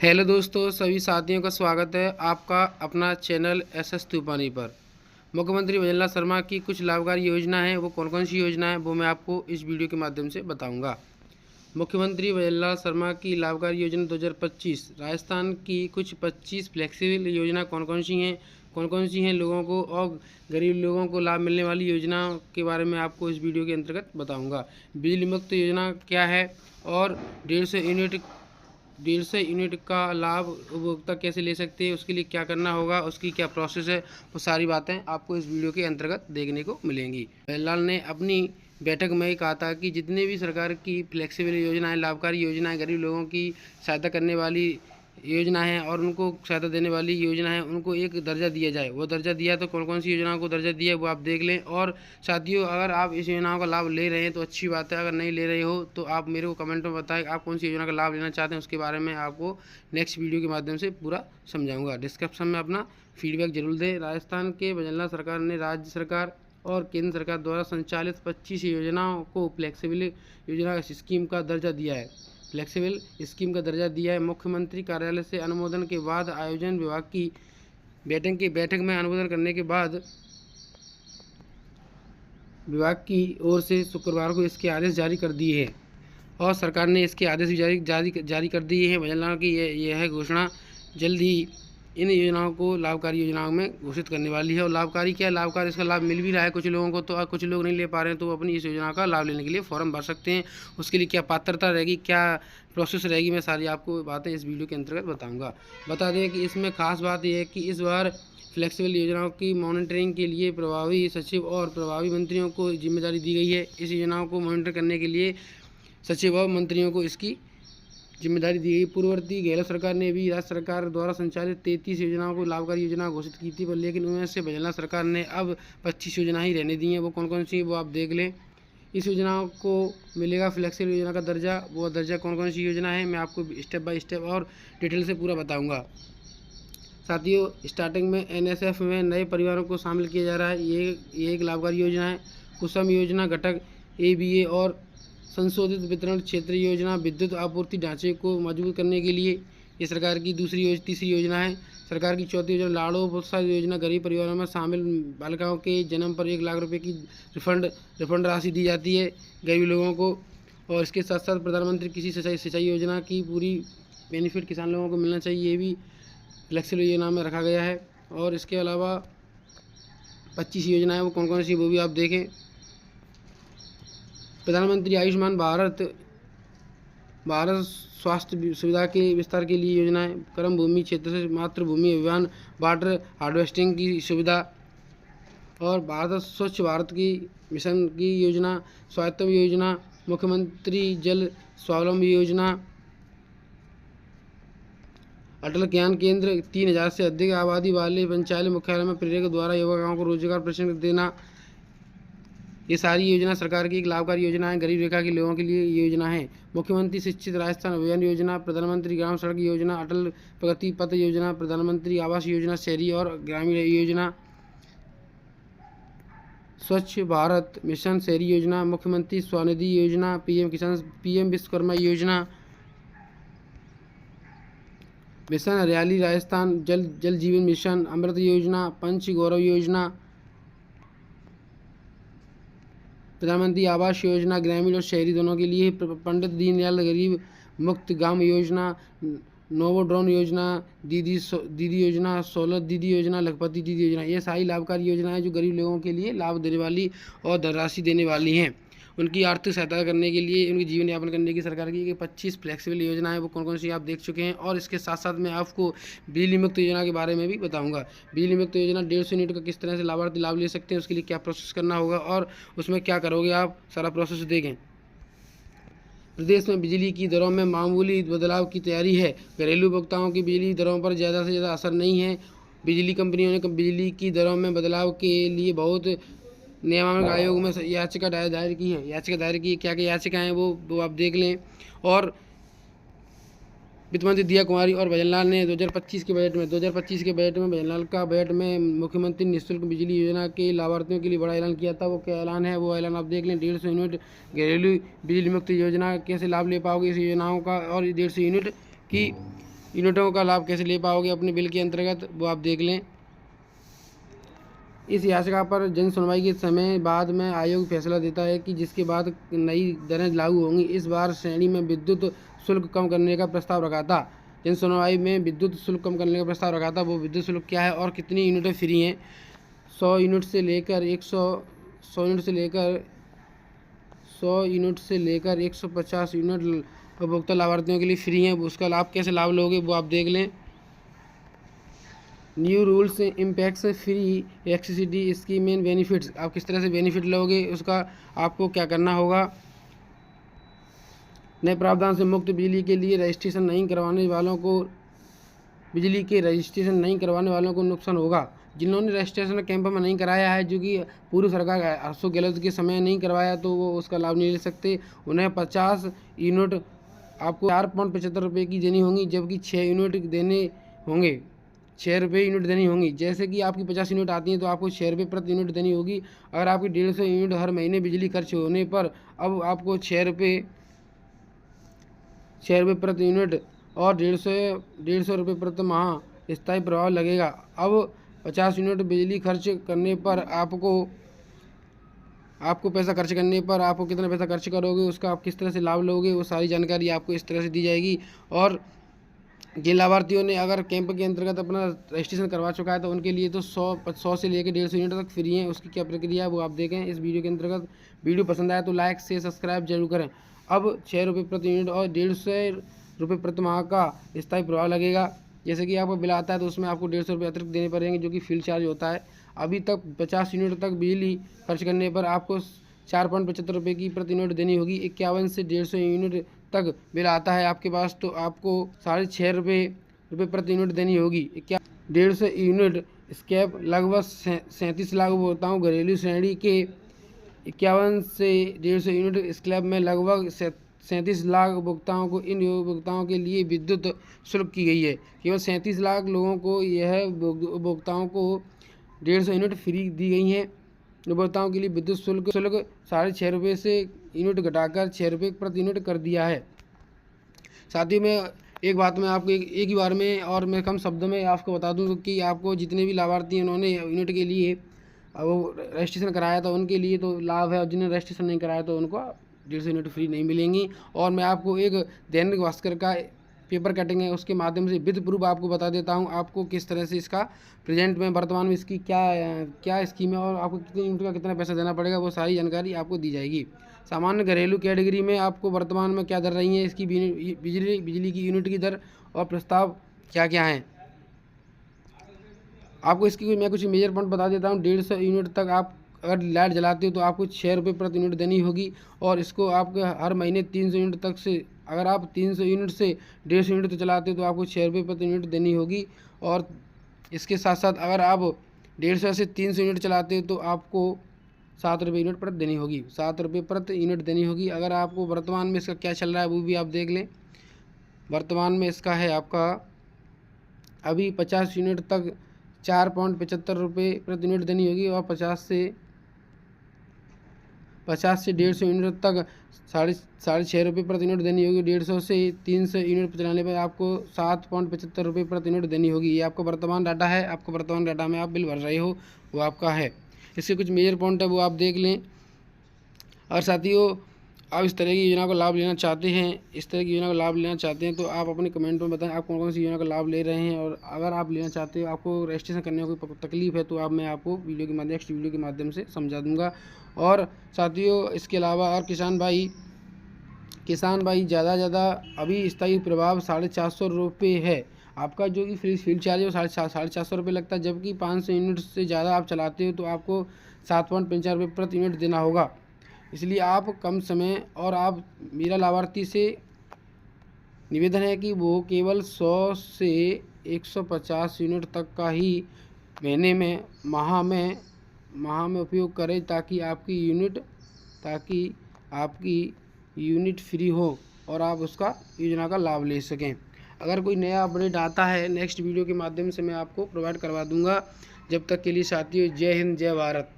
Hello दोस्तों, सभी साथियों का स्वागत है आपका अपना चैनल एसएस तूफानी पर। मुख्यमंत्री भजनलाल शर्मा की कुछ लाभकारी योजना है, वो कौन कौन सी योजना है वो मैं आपको इस वीडियो के माध्यम से बताऊंगा। मुख्यमंत्री भजनलाल शर्मा की लाभकारी योजना 2025 राजस्थान की कुछ 25 फ्लेक्सिबल योजना कौन कौन सी हैं लोगों को और गरीब लोगों को लाभ मिलने वाली योजना के बारे में आपको इस वीडियो के अंतर्गत बताऊंगा। बिजली मुक्त योजना क्या है और 150 यूनिट का लाभ उपभोक्ता कैसे ले सकते हैं, उसके लिए क्या करना होगा, उसकी क्या प्रोसेस है, वो सारी बातें आपको इस वीडियो के अंतर्गत देखने को मिलेंगी। भजनलाल ने अपनी बैठक में ही कहा था कि जितने भी सरकार की फ्लेक्सिबल योजनाएं, लाभकारी योजनाएं, गरीब लोगों की सहायता करने वाली योजना है और उनको सहायता देने वाली योजना है, उनको एक दर्जा दिया जाए। वो दर्जा दिया तो कौन कौन सी योजनाओं को दर्जा दिया है वो आप देख लें। और साथियों, अगर आप इस योजनाओं का लाभ ले रहे हैं तो अच्छी बात है, अगर नहीं ले रहे हो तो आप मेरे को कमेंट में बताएं आप कौन सी योजना का लाभ लेना चाहते हैं। उसके बारे में आपको नेक्स्ट वीडियो के माध्यम से पूरा समझाऊंगा। डिस्क्रिप्शन में अपना फीडबैक जरूर दें। राजस्थान के भजनलाल सरकार ने राज्य सरकार और केंद्र सरकार द्वारा संचालित 25 योजनाओं को फ्लेक्सिबल योजना स्कीम का दर्जा दिया है। फ्लेक्सिबल स्कीम का दर्जा दिया है। मुख्यमंत्री कार्यालय से अनुमोदन के बाद आयोजन विभाग की बैठक में अनुमोदन करने के बाद विभाग की ओर से शुक्रवार को इसके आदेश जारी कर दिए हैं और सरकार ने इसके आदेश भी जारी कर दिए हैं। भजनलाल की यह घोषणा जल्द ही इन योजनाओं को लाभकारी योजनाओं में घोषित करने वाली है। और लाभकारी क्या है, लाभकारी इसका लाभ मिल भी रहा है कुछ लोगों को, तो कुछ लोग नहीं ले पा रहे हैं, तो वो अपनी इस योजना का लाभ लेने के लिए फॉर्म भर सकते हैं। उसके लिए क्या पात्रता रहेगी, क्या प्रोसेस रहेगी, मैं सारी आपको बातें इस वीडियो के अंतर्गत बताऊँगा। बता दें कि इसमें खास बात यह है कि इस बार फ्लेक्सिबल योजनाओं की मॉनिटरिंग के लिए प्रभावी सचिव और प्रभावी मंत्रियों को जिम्मेदारी दी गई है। इस योजनाओं को मॉनिटर करने के लिए सचिव और मंत्रियों को इसकी जिम्मेदारी दी गई। पूर्ववर्ती गहलोत सरकार ने भी राज्य सरकार द्वारा संचालित 33 योजनाओं को लाभकारी योजना घोषित की थी, पर लेकिन उनमें से भजनलाल सरकार ने अब 25 योजना ही रहने दी हैं। वो कौन कौन सी वो आप देख लें। इस योजनाओं को मिलेगा फ्लेक्सिबल योजना का दर्जा। वो दर्जा कौन कौन सी योजना है मैं आपको स्टेप बाय स्टेप और डिटेल से पूरा बताऊँगा। साथियों, स्टार्टिंग में NSF में नए परिवारों को शामिल किया जा रहा है। ये एक लाभकारी योजना है। कुसुम योजना घटक ABA और संशोधित वितरण क्षेत्र योजना विद्युत आपूर्ति ढांचे को मजबूत करने के लिए ये सरकार की तीसरी योजना है। सरकार की चौथी योजना लाड़ो प्रोत्साहन योजना, गरीब परिवारों में शामिल बालिकाओं के जन्म पर 1 लाख रुपये की रिफंड राशि दी जाती है गरीब लोगों को। और इसके साथ साथ प्रधानमंत्री कृषि सिंचाई योजना की पूरी बेनिफिट किसान लोगों को मिलना चाहिए, ये भी फ्लेक्सिबल योजना में रखा गया है। और इसके अलावा 25 योजनाएँ वो कौन कौन सी वो भी आप देखें। प्रधानमंत्री आयुष्मान भारत स्वास्थ्य सुविधा के विस्तार के लिए योजनाएं, कर्म भूमि क्षेत्र से मातृभूमि अभियान, वाटर हार्वेस्टिंग की सुविधा और भारत स्वच्छ भारत की मिशन की योजना, स्वायत्त योजना, मुख्यमंत्री जल स्वावलंबी योजना, अटल ज्ञान केंद्र, 3000 से अधिक आबादी वाले पंचायत मुख्यालय में प्रेरक द्वारा युवकों को रोजगार प्रशिक्षण देना। ये सारी योजना सरकार की एक लाभकारी योजना है। गरीब रेखा के लोगों के लिए योजना है। मुख्यमंत्री शिक्षित राजस्थान अभियान योजना, प्रधानमंत्री ग्राम सड़क योजना, अटल प्रगति पथ योजना, प्रधानमंत्री आवास योजना शहरी और ग्रामीण योजना, स्वच्छ भारत मिशन शहरी योजना, मुख्यमंत्री स्वनिधि योजना, PM विश्वकर्मा योजना, मिशन हरियाली राजस्थान, जल जीवन मिशन, अमृत योजना, पंच गौरव योजना, प्रधानमंत्री आवास योजना ग्रामीण और शहरी दोनों के लिए, पंडित दीनदयाल गरीब मुक्त गांव योजना, नोवो ड्रोन योजना, दीदी योजना, सोलर दीदी योजना, लखपति दीदी योजना, ये सारी लाभकारी योजनाएं जो गरीब लोगों के लिए लाभ देने वाली और धनराशि देने वाली हैं। उनकी आर्थिक सहायता करने के लिए, उनकी जीवन यापन करने की सरकार की 25 फ्लेक्सिबल योजनाएं वो कौन कौन सी आप देख चुके हैं। और इसके साथ साथ मैं आपको बिजली मुक्त योजना के बारे में भी बताऊंगा। बिजली मुक्त योजना 150 यूनिट का किस तरह से लाभार्थी लाभ ले सकते हैं, उसके लिए क्या प्रोसेस करना होगा और उसमें क्या करोगे आप, सारा प्रोसेस देखें। प्रदेश में बिजली की दरों में मामूली बदलाव की तैयारी है। घरेलू उपभोक्ताओं की बिजली दरों पर ज़्यादा से ज़्यादा असर नहीं है। बिजली कंपनियों ने बिजली की दरों में बदलाव के लिए बहुत नियामक आयोग में याचिका दायर की है। क्या याचिकाएं वो आप देख लें। और वित्त मंत्री दिया कुमारी और भजनलाल ने 2025 के बजट में भजनलाल का बजट में मुख्यमंत्री निःशुल्क बिजली योजना के लाभार्थियों के लिए बड़ा ऐलान किया था। वो क्या ऐलान है, वो ऐलान आप देख लें। 150 यूनिट घरेलू बिजली मुक्त योजना कैसे लाभ ले पाओगे इस योजनाओं का, और 150 यूनिट की यूनिटों का लाभ कैसे ले पाओगे अपने बिल के अंतर्गत, वो आप देख लें। इस याचिका पर जन सुनवाई के समय बाद में आयोग फैसला देता है कि जिसके बाद नई दरें लागू होंगी। इस बार श्रेणी में विद्युत शुल्क कम करने का प्रस्ताव रखा था। जन सुनवाई में विद्युत शुल्क कम करने का प्रस्ताव रखा था। वो विद्युत शुल्क क्या है और कितनी यूनिटें फ्री हैं? 100 यूनिट से लेकर 150 यूनिट उपभोक्ता लाभार्थियों के लिए फ्री हैं। उसका लाभ कैसे लाभ लोगे वो आप देख लें। New rules impacts free electricity scheme and benefits. आप किस तरह से बेनिफिट लोगे, उसका आपको क्या करना होगा। नए प्रावधान से मुक्त बिजली के लिए रजिस्ट्रेशन नहीं करवाने वालों को नुकसान होगा। जिन्होंने रजिस्ट्रेशन कैंप में नहीं कराया है, जो कि पूर्व सरकार अशोक गहलोत के समय नहीं करवाया, तो वो उसका लाभ नहीं ले सकते। उन्हें 50 यूनिट आपको 4.75 रुपये की देनी होंगी, जबकि 6 यूनिट देने होंगे, 6 रुपये यूनिट देनी होंगी। जैसे कि आपकी 50 यूनिट आती हैं तो आपको 6 रुपये प्रति यूनिट देनी होगी। अगर आपकी 150 यूनिट हर महीने बिजली खर्च होने पर अब आपको 6 रुपये प्रति यूनिट और 150 रुपये प्रति माह स्थायी प्रभाव लगेगा। अब 50 यूनिट बिजली खर्च करने पर आपको पैसा खर्च करने पर आपको कितना पैसा खर्च करोगे, उसका आप किस तरह से लाभ लोगे, वो सारी जानकारी आपको इस तरह से दी जाएगी। और जिन लाभार्थियों ने अगर कैंप के अंतर्गत अपना रजिस्ट्रेशन करवा चुका है तो उनके लिए तो 100 से लेकर 150 यूनिट तक फ्री हैं। उसकी क्या प्रक्रिया है वो आप देखें इस वीडियो के अंतर्गत। वीडियो पसंद आया तो लाइक से सब्सक्राइब जरूर करें। अब 6 रुपये प्रति यूनिट और 150 रुपये प्रति माह का स्थायी प्रभाव लगेगा। जैसे कि आपको बिल आता है तो उसमें आपको 150 रुपये अतिरिक्त देने पड़ेंगे, जो कि फील्ड चार्ज होता है। अभी तक 50 यूनिट तक बिजली खर्च करने पर आपको 4.75 रुपये की प्रति यूनिट देनी होगी। 51 से 150 यूनिट तक बिल आता है आपके पास तो आपको 6.5 रुपये प्रति यूनिट देनी होगी। 150 यूनिट स्कैप लगभग 37 लाख उपभोक्ताओं घरेलू श्रेणी के 51 से 150 यूनिट स्लैब में लगभग 37 लाख उपभोक्ताओं को इन उपभोक्ताओं के लिए विद्युत शुल्क की गई है। केवल 37 लाख लोगों को यह उपभोक्ताओं को 150 यूनिट फ्री दी गई हैं। उपभोक्ताओं के लिए विद्युत शुल्क 6.5 रुपये से यूनिट घटाकर 6 रुपये प्रति यूनिट कर दिया है। साथ ही में एक बात मैं आपको एक ही बार में और मैं कम शब्दों में आपको बता दूं कि आपको जितने भी लाभार्थी हैं उन्होंने यूनिट के लिए वो रजिस्ट्रेशन कराया था उनके लिए तो लाभ है, और जिन्हें रजिस्ट्रेशन नहीं कराया तो उनको 150 यूनिट फ्री नहीं मिलेंगी। और मैं आपको एक दैनिक भास्कर का पेपर कटिंग है उसके माध्यम से विद प्रूफ आपको बता देता हूं आपको किस तरह से इसका प्रेजेंट में वर्तमान में इसकी क्या स्कीम है और आपको कितने यूनिट का कितना पैसा देना पड़ेगा, वो सारी जानकारी आपको दी जाएगी। सामान्य घरेलू कैटेगरी में आपको वर्तमान में क्या दर रही है इसकी बिजली की यूनिट की दर और प्रस्ताव क्या क्या हैं। आपको इसकी मैं कुछ मेजर पॉइंट बता देता हूँ। 150 यूनिट तक आप अगर लाइट जलाते हो तो आपको 6 रुपये प्रति यूनिट देनी होगी, और इसको आपको हर महीने 300 यूनिट तक से अगर आप 300 यूनिट से 150 यूनिट तक चलाते हो तो आपको 6 रुपये प्रति यूनिट देनी होगी। और इसके साथ साथ अगर आप 150 से 300 यूनिट चलाते हो तो आपको 7 रुपये यूनिट प्रति देनी होगी, 7 रुपये प्रति यूनिट देनी होगी। अगर आपको वर्तमान में इसका क्या चल रहा है वो भी आप देख लें। वर्तमान में इसका है आपका अभी 50 यूनिट तक 4.75 रुपये प्रति यूनिट देनी होगी, और 50 से 150 यूनिट तक 6.5 रुपये प्रति यूनिट देनी होगी। 150 से 300 यूनिट चलाने पर आपको 7.75 रुपये प्रति यूनिट देनी होगी। ये आपका वर्तमान डाटा है, आपको वर्तमान डाटा में आप बिल भर रहे हो वो आपका है। इसके कुछ मेजर पॉइंट है वो आप देख लें। और साथियों आप इस तरह की योजना का लाभ लेना चाहते हैं तो आप अपने कमेंट में बताएं आप कौन कौन सी योजना का लाभ ले रहे हैं। और अगर आप लेना चाहते हो आपको रजिस्ट्रेशन करने में कोई तकलीफ है तो मैं आपको नेक्स्ट वीडियो के माध्यम से समझा दूंगा। और साथियों इसके अलावा और किसान भाई ज़्यादा अभी स्थायी प्रभाव 450 रुपये है। आपका जो कि फील्ड चार्ज है वो 450 रुपये लगता है, जबकि 500 यूनिट से ज़्यादा आप चलाते हो तो आपको 7.55 रुपये प्रति यूनिट देना होगा। इसलिए आप कम समय और आप मेरा लाभार्थी से निवेदन है कि वो केवल 100 से 150 यूनिट तक का ही महीने में माह में उपयोग करें ताकि आपकी यूनिट फ्री हो और आप उसका योजना का लाभ ले सकें। अगर कोई नया अपडेट आता है नेक्स्ट वीडियो के माध्यम से मैं आपको प्रोवाइड करवा दूंगा। जब तक के लिए साथियों जय हिंद जय भारत।